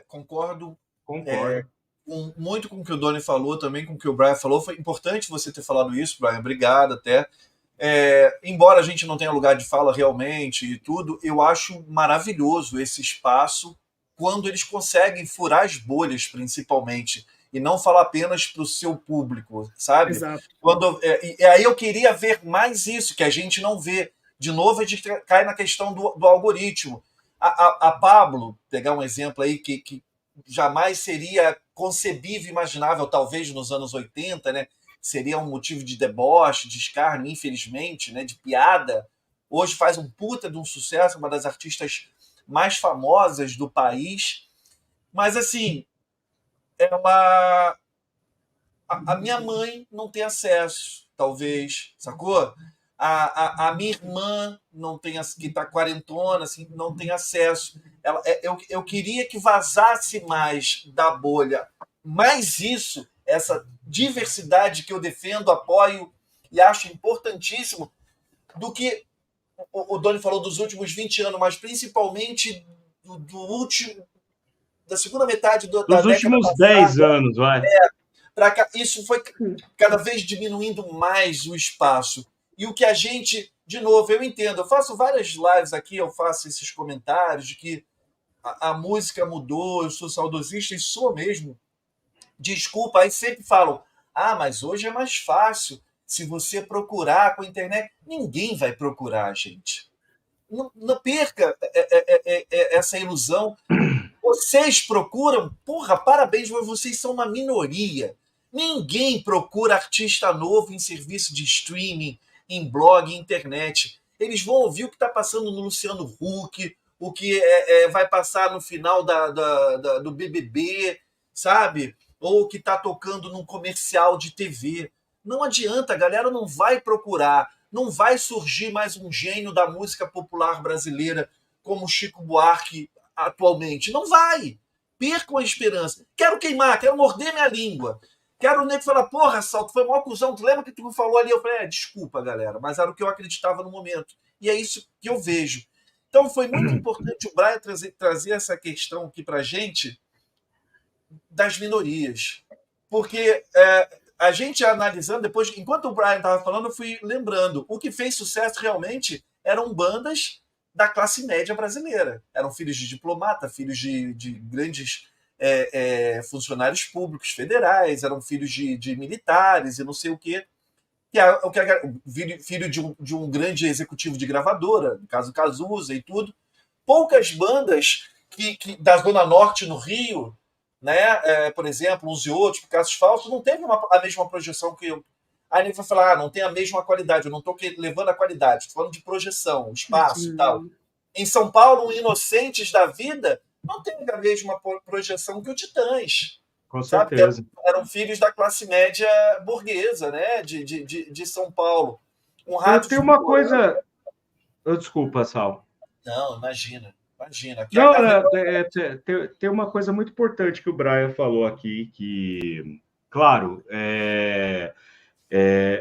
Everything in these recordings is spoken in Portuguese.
Concordo Concordo. muito com o que o Doni falou, também com o que o Brian falou. Foi importante você ter falado isso, Brian. Obrigado até. Embora a gente não tenha lugar de fala realmente e tudo, eu acho maravilhoso esse espaço quando eles conseguem furar as bolhas, principalmente, e não falar apenas para o seu público, sabe? Exato. E aí eu queria ver mais isso, que a gente não vê. De novo, a gente cai na questão do algoritmo. A Pablo, pegar um exemplo aí que jamais seria concebível, imaginável, talvez nos anos 80, né? Seria um motivo de deboche, de escárnio, infelizmente, né? De piada. Hoje faz um puta de um sucesso, uma das artistas mais famosas do país. Mas, assim, ela... A minha mãe não tem acesso, talvez, sacou? A minha irmã não tem, que está quarentona, assim, não tem acesso. Eu queria que vazasse mais da bolha. Mais isso, essa diversidade que eu defendo, apoio e acho importantíssimo, do que o Doni falou dos últimos 20 anos, mas principalmente do último, da segunda metade da Dos década últimos passada. 10 anos, vai. Isso foi cada vez diminuindo mais o espaço. E o que a gente, de novo, eu entendo, eu faço várias lives aqui, eu faço esses comentários de que a música mudou, eu sou saudosista e sou mesmo. Desculpa, aí sempre falam, mas hoje é mais fácil. Se você procurar com a internet, ninguém vai procurar, gente. Não perca essa ilusão. Vocês procuram, porra, parabéns, mas vocês são uma minoria. Ninguém procura artista novo em serviço de streaming, em blog, em internet. Eles vão ouvir o que está passando no Luciano Huck, o que vai passar no final do BBB, sabe? Ou o que está tocando num comercial de TV. Não adianta, a galera não vai procurar. Não vai surgir mais um gênio da música popular brasileira como Chico Buarque atualmente. Não vai. Percam a esperança. Quero queimar, quero morder minha língua. Quero o nego falar, porra, Salto, foi maior cuzão. Tu lembra que tu falou ali? Eu falei, desculpa, galera, mas era o que eu acreditava no momento. E é isso que eu vejo. Então foi muito importante o Brian trazer essa questão aqui pra gente das minorias. Porque a gente analisando, depois, enquanto o Brian estava falando, eu fui lembrando. O que fez sucesso realmente eram bandas da classe média brasileira. Eram filhos de diplomata, filhos de grandes funcionários públicos federais, eram filhos de militares e não sei o quê. Filho de um grande executivo de gravadora, no caso Cazuza e tudo. Poucas bandas da Zona Norte no Rio, né? Por exemplo, uns e outros, por Casos Falsos, não teve a mesma projeção que eu. Aí ele vai falar, não tem a mesma qualidade, eu não estou levando a qualidade, estou falando de projeção, espaço e tal. Em São Paulo, o Inocentes da Vida não teve a mesma projeção que o Titãs. Com certeza. Eram filhos da classe média burguesa, né? De São Paulo. Tem uma coisa... Desculpa, Sal. Não, imagina. Não, tem uma coisa muito importante que o Brian falou aqui, que, claro,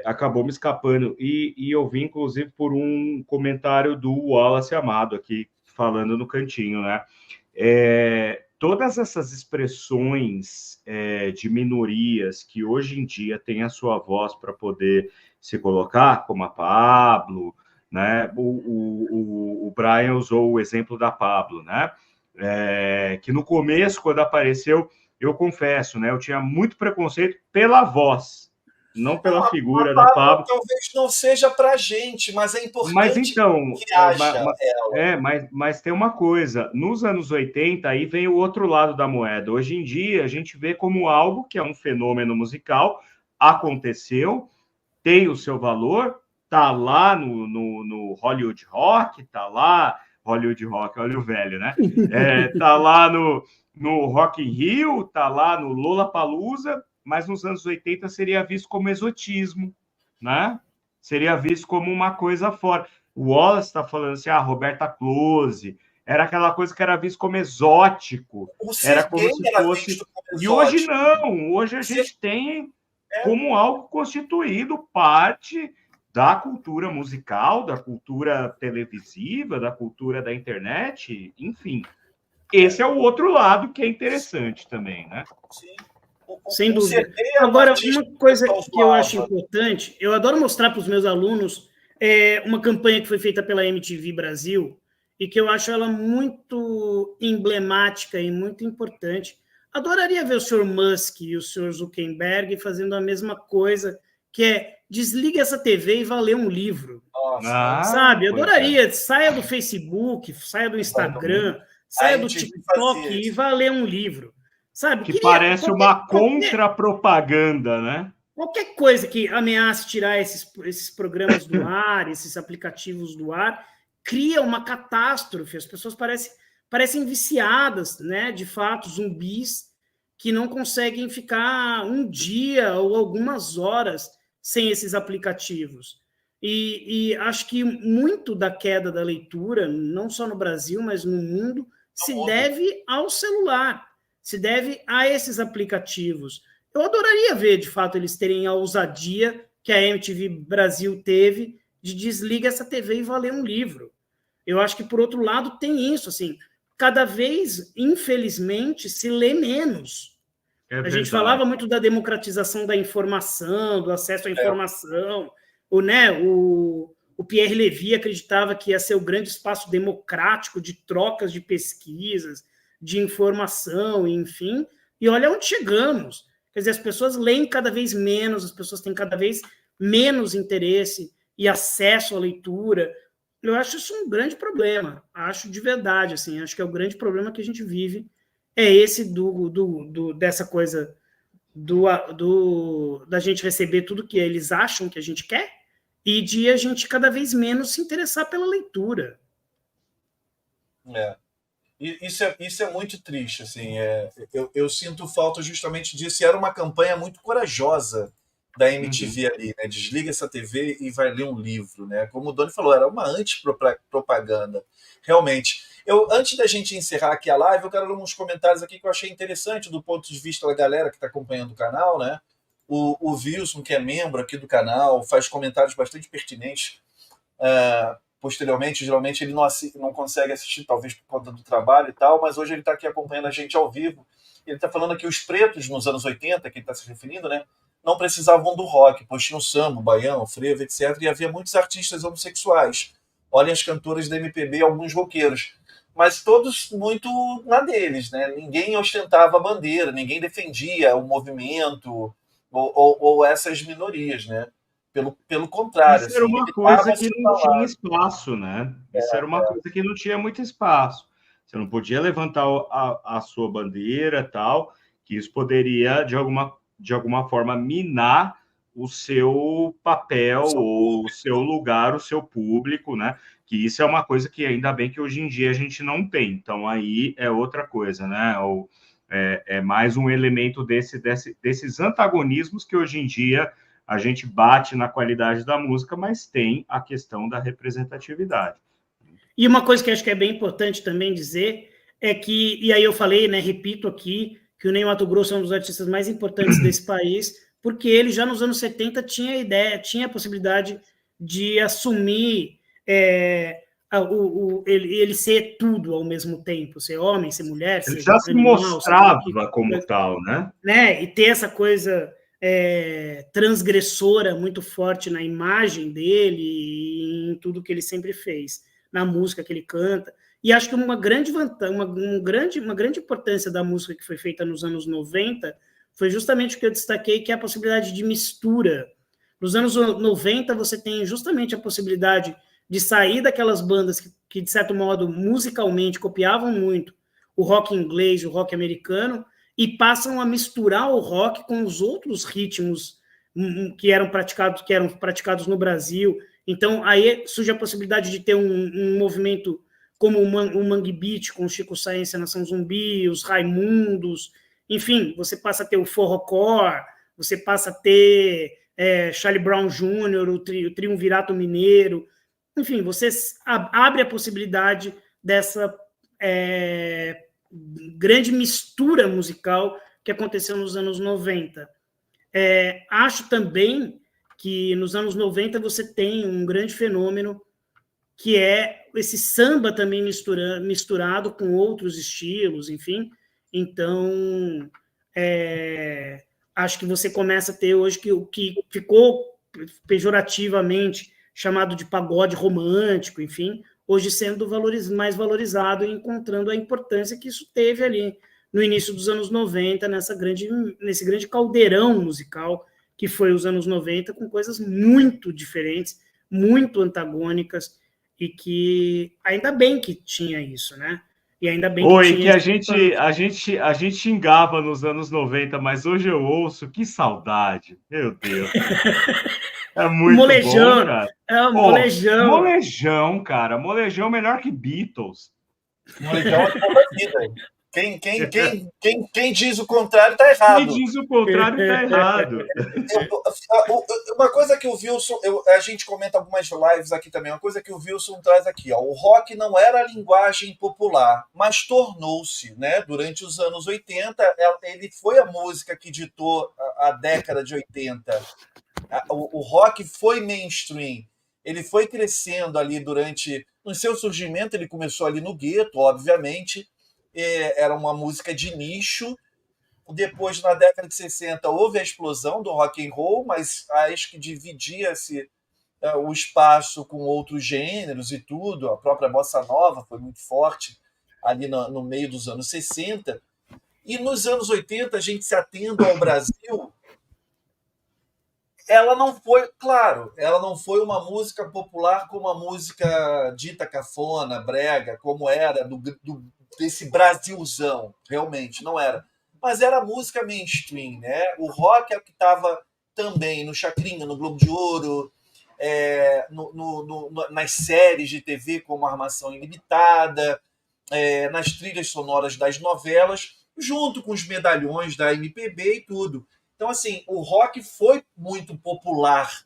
acabou me escapando, e eu vi, inclusive, por um comentário do Wallace Amado aqui, falando no cantinho, né? Todas essas expressões de minorias que hoje em dia têm a sua voz para poder se colocar, como a Pablo, né? O Brian usou o exemplo da Pablo, né? Que no começo, quando apareceu, eu confesso, né? Eu tinha muito preconceito pela voz, não pela figura da Pablo. Talvez não seja para a gente, mas é importante mas, então, que haja ela. Mas tem uma coisa, nos anos 80, aí vem o outro lado da moeda. Hoje em dia, a gente vê como algo que é um fenômeno musical, aconteceu, tem o seu valor, tá lá no Hollywood Rock, tá lá... Hollywood Rock, olha o velho, né? Tá lá no Rock in Rio, tá lá no Lollapalooza, mas nos anos 80 seria visto como exotismo, né? Seria visto como uma coisa fora. O Wallace está falando assim, Roberta Close, era aquela coisa que era visto como exótico. Era como se fosse... E hoje não, hoje a gente tem como algo constituído parte da cultura musical, da cultura televisiva, da cultura da internet, enfim. esse é o outro lado que é interessante também, né? Sim. Sem dúvida. CD é um Agora, artista uma coisa pessoal que eu zoava. acho importante, eu adoro mostrar para os meus alunos uma campanha que foi feita pela MTV Brasil e que eu acho ela muito emblemática e muito importante. Adoraria ver o Sr. Musk e o Sr. Zuckerberg fazendo a mesma coisa, que é desligue essa TV e vá ler um livro. Nossa, Sabe? Pois é. Adoraria. Saia do Facebook, saia do Instagram, saia do MTV TikTok fazia e isso. vá ler um livro. Sabe? Que parece uma contra-propaganda, né? Qualquer coisa que ameace tirar esses programas do ar, esses aplicativos do ar, cria uma catástrofe. As pessoas parecem viciadas, né? De fato, zumbis que não conseguem ficar um dia ou algumas horas sem esses aplicativos. E acho que muito da queda da leitura, não só no Brasil, mas no mundo, se deve ao celular, se deve a esses aplicativos. Eu adoraria ver, de fato, eles terem a ousadia que a MTV Brasil teve de desliga essa TV e vá ler um livro. Eu acho que, por outro lado, tem isso, assim, cada vez, infelizmente, se lê menos. A gente falava muito da democratização da informação, do acesso à informação. O Pierre Levy acreditava que ia ser o grande espaço democrático de trocas de pesquisas, de informação, enfim. E olha onde chegamos. Quer dizer, as pessoas leem cada vez menos, as pessoas têm cada vez menos interesse e acesso à leitura. Eu acho isso um grande problema. Acho de verdade, assim, acho que é o grande problema que a gente vive, é esse dessa coisa da gente receber tudo que eles acham que a gente quer e de a gente cada vez menos se interessar pela leitura. Isso é muito triste, assim. Eu sinto falta justamente disso. E era uma campanha muito corajosa da MTV ali, né? Desliga essa TV e vai ler um livro, né? Como o Doni falou, era uma antipropaganda, realmente. Antes da gente encerrar aqui a live, eu quero ler uns comentários aqui que eu achei interessante do ponto de vista da galera que está acompanhando o canal, né? O Wilson, que é membro aqui do canal, faz comentários bastante pertinentes. Posteriormente, geralmente ele não consegue assistir, talvez por conta do trabalho e tal, mas hoje ele está aqui acompanhando a gente ao vivo. Ele está falando que os pretos, nos anos 80, que ele está se referindo, né? Não precisavam do rock, pois tinha o samba, o baião, o frevo, etc. E havia muitos artistas homossexuais. Olhem as cantoras da MPB e alguns roqueiros. Mas todos muito na deles, né? Ninguém ostentava a bandeira, ninguém defendia o movimento ou essas minorias, né? Pelo contrário. Isso era uma coisa que não tinha espaço, né? Isso era uma coisa que não tinha muito espaço. Você não podia levantar a sua bandeira, tal, que isso poderia, de alguma forma, minar o seu papel, ou o seu lugar, o seu público, né? Que isso é uma coisa que ainda bem que hoje em dia a gente não tem. Então, aí é outra coisa, né? Ou é mais um elemento desses antagonismos que hoje em dia a gente bate na qualidade da música, mas tem a questão da representatividade. E uma coisa que acho que é bem importante também dizer é que, e aí eu falei, né, repito aqui, que o Ney Matogrosso é um dos artistas mais importantes desse país, porque ele já nos anos 70 tinha a possibilidade de assumir ele ser tudo ao mesmo tempo, ser homem, ser mulher, ele ser já se animal, mostrava como tal, né? E ter essa coisa transgressora muito forte na imagem dele e em tudo que ele sempre fez, na música que ele canta. E acho que uma grande importância da música que foi feita nos anos 90 foi justamente o que eu destaquei, que é a possibilidade de mistura. Nos anos 90, você tem justamente a possibilidade de sair daquelas bandas que de certo modo, musicalmente, copiavam muito o rock inglês, o rock americano, e passam a misturar o rock com os outros ritmos que eram praticados no Brasil. Então, aí surge a possibilidade de ter um movimento como o Mangue Beat, com o Chico Science e a Nação Zumbi, os Raimundos, enfim, você passa a ter o forrocore, você passa a ter Charlie Brown Jr., o Triunvirato Mineiro, enfim, você abre a possibilidade dessa grande mistura musical que aconteceu nos anos 90. Acho também que nos anos 90 você tem um grande fenômeno que é esse samba também misturado com outros estilos, enfim. Então, acho que você começa a ter hoje que o que ficou pejorativamente chamado de pagode romântico, enfim, hoje sendo mais valorizado e encontrando a importância que isso teve ali no início dos anos 90, nesse grande caldeirão musical que foi os anos 90, com coisas muito diferentes, muito antagônicas, e que ainda bem que tinha isso, né? E ainda bem que tinha a gente xingava nos anos 90, mas hoje eu ouço, que saudade. Meu Deus. É muito bom, cara. Molejão. Cara. Molejão melhor que Beatles. Molejão é toda a vida. Quem diz o contrário está errado. Quem diz o contrário está errado. Uma coisa que o Wilson, a gente comenta algumas lives aqui também, uma coisa que o Wilson traz aqui, ó, o rock não era a linguagem popular, mas tornou-se, né? Durante os anos 80, ele foi a música que ditou a década de 80. O rock foi mainstream, ele foi crescendo ali no seu surgimento, ele começou ali no gueto, obviamente, era uma música de nicho. Depois, na década de 60, houve a explosão do rock and roll, mas acho que dividia-se o espaço com outros gêneros e tudo. A própria bossa nova foi muito forte ali no meio dos anos 60. E nos anos 80, a gente se atendo ao Brasil, ela não foi, claro, ela não foi uma música popular como a música dita cafona, brega, como era desse Brasilzão, realmente, não era. Mas era música mainstream, né? O rock é o que estava também no Chacrinha, no Globo de Ouro, nas séries de TV como Armação Ilimitada, nas trilhas sonoras das novelas, junto com os medalhões da MPB e tudo. Então, assim, o rock foi muito popular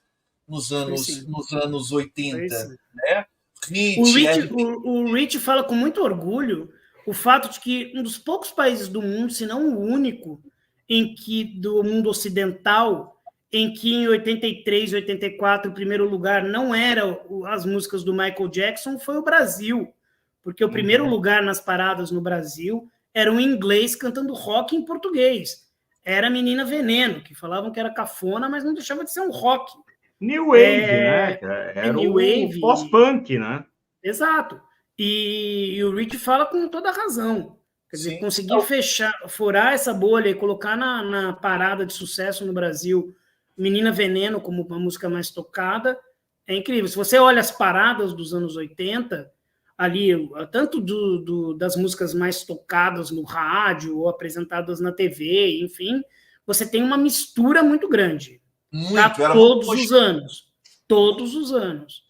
nos anos 80, né? O Rich fala com muito orgulho o fato de que um dos poucos países do mundo, se não o único, do mundo ocidental, em que em 83, 84, o primeiro lugar não era as músicas do Michael Jackson, foi o Brasil. Porque o primeiro lugar nas paradas no Brasil era um inglês cantando rock em português. Era a Menina Veneno, que falavam que era cafona, mas não deixava de ser um rock. New Wave, né? Era New Wave, pós-punk, né? Exato. E o Rich fala com toda a razão. Quer dizer, conseguir furar essa bolha e colocar na parada de sucesso no Brasil Menina Veneno como uma música mais tocada é incrível. Se você olha as paradas dos anos 80, ali, tanto das músicas mais tocadas no rádio ou apresentadas na TV, enfim, você tem uma mistura muito grande. Todos os anos. Todos os anos.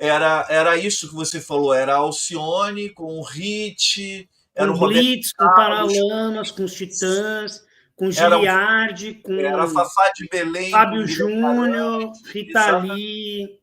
Era isso que você falou, era a Alcione com o Hit, era o Blitz, com Paralamas, com os Titãs, com Giliardi, com era a Fafá de Belém, Fábio Júnior, Rita Lee.